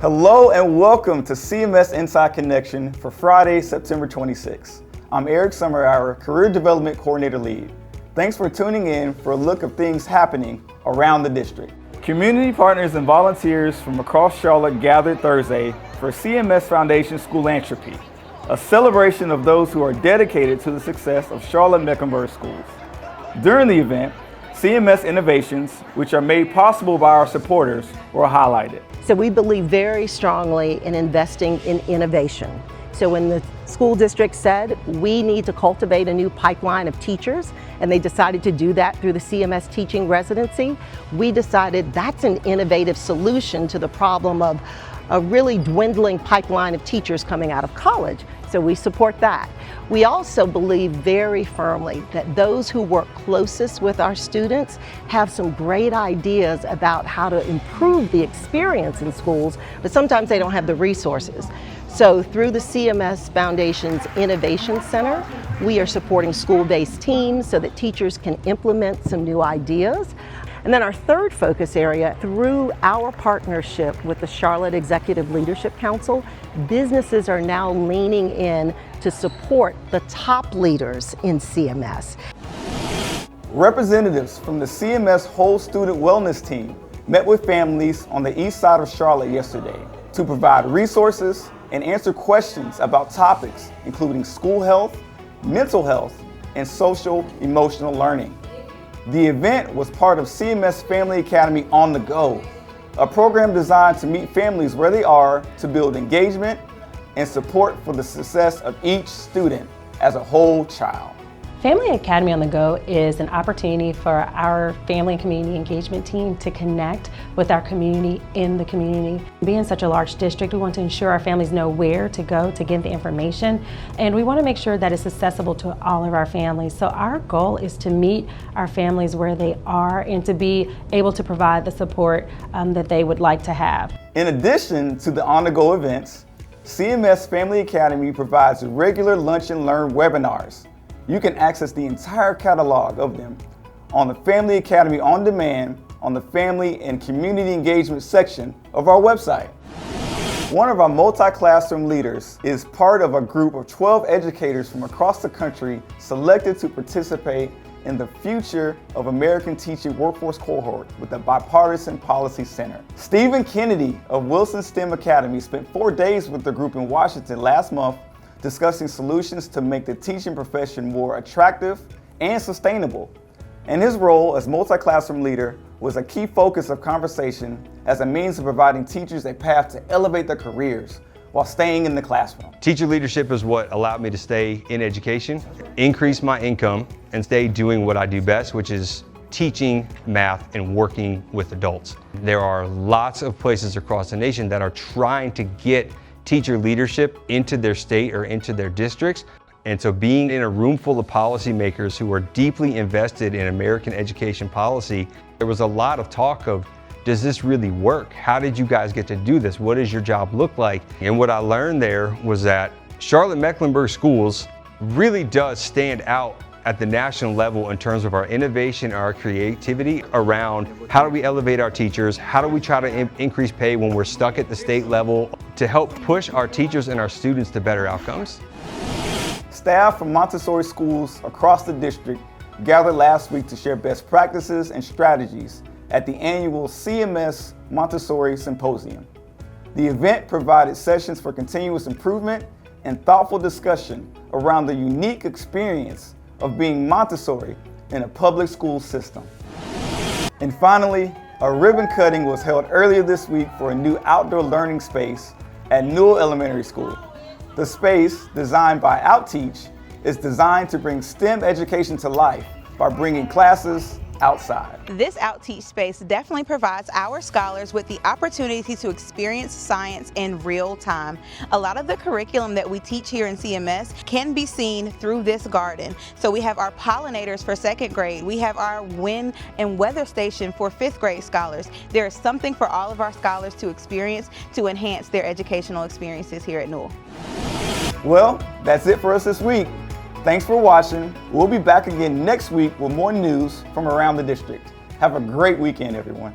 Hello and welcome to CMS Inside Connection for Friday, September 26th. I'm Eric Summerhour, Career Development Coordinator Lead. Thanks for tuning in for a look of things happening around the district. Community partners and volunteers from across Charlotte gathered Thursday for CMS Foundation Schoolanthropy, a celebration of those who are dedicated to the success of Charlotte-Mecklenburg schools. During the event, CMS innovations, which are made possible by our supporters, were highlighted. So we believe very strongly in investing in innovation. So when the school district said we need to cultivate a new pipeline of teachers, and they decided to do that through the CMS teaching residency, we decided that's an innovative solution to the problem of a really dwindling pipeline of teachers coming out of college. So we support that. We also believe very firmly that those who work closest with our students have some great ideas about how to improve the experience in schools, but sometimes they don't have the resources. So through the CMS Foundation's Innovation Center, we are supporting school-based teams so that teachers can implement some new ideas. And then our third focus area, through our partnership with the Charlotte Executive Leadership Council, businesses are now leaning in to support the top leaders in CMS. Representatives from the CMS Whole Student Wellness Team met with families on the east side of Charlotte yesterday to provide resources and answer questions about topics including school health, mental health, and social emotional learning. The event was part of CMS Family Academy On the Go, a program designed to meet families where they are to build engagement and support for the success of each student as a whole child. Family Academy On the Go is an opportunity for our family and community engagement team to connect with our community in the community. Being such a large district, we want to ensure our families know where to go to get the information, and we want to make sure that it's accessible to all of our families. So our goal is to meet our families where they are and to be able to provide the support that they would like to have. In addition to the on-the-go events, CMS Family Academy provides regular Lunch and Learn webinars. You can access the entire catalog of them on the Family Academy On Demand on the Family and Community Engagement section of our website. One of our multi-classroom leaders is part of a group of 12 educators from across the country selected to participate in the Future of American Teaching Workforce cohort with the Bipartisan Policy Center. Stephen Kennedy of Wilson STEM Academy spent 4 days with the group in Washington last month discussing solutions to make the teaching profession more attractive and sustainable. And his role as multi-classroom leader was a key focus of conversation as a means of providing teachers a path to elevate their careers while staying in the classroom. Teacher leadership is what allowed me to stay in education, increase my income, and stay doing what I do best, which is teaching math and working with adults. There are lots of places across the nation that are trying to get teacher leadership into their state or into their districts. And so being in a room full of policymakers who are deeply invested in American education policy, there was a lot of talk of, does this really work? How did you guys get to do this? What does your job look like? And what I learned there was that Charlotte-Mecklenburg schools really does stand out at the national level in terms of our innovation, our creativity around how do we elevate our teachers, how do we try to increase pay when we're stuck at the state level to help push our teachers and our students to better outcomes. Staff from Montessori schools across the district gathered last week to share best practices and strategies at the annual CMS Montessori Symposium. The event provided sessions for continuous improvement and thoughtful discussion around the unique experience of being Montessori in a public school system. And finally, a ribbon cutting was held earlier this week for a new outdoor learning space at Newell Elementary School. The space, designed by Outteach, is designed to bring STEM education to life by bringing classes outside. This Outteach space definitely provides our scholars with the opportunity to experience science in real time. A lot of the curriculum that we teach here in CMS can be seen through this garden. So we have our pollinators for 2nd grade. We have our wind and weather station for 5th grade scholars. There is something for all of our scholars to experience to enhance their educational experiences here at Newell. Well, that's it for us this week. Thanks for watching. We'll be back again next week with more news from around the district. Have a great weekend, everyone.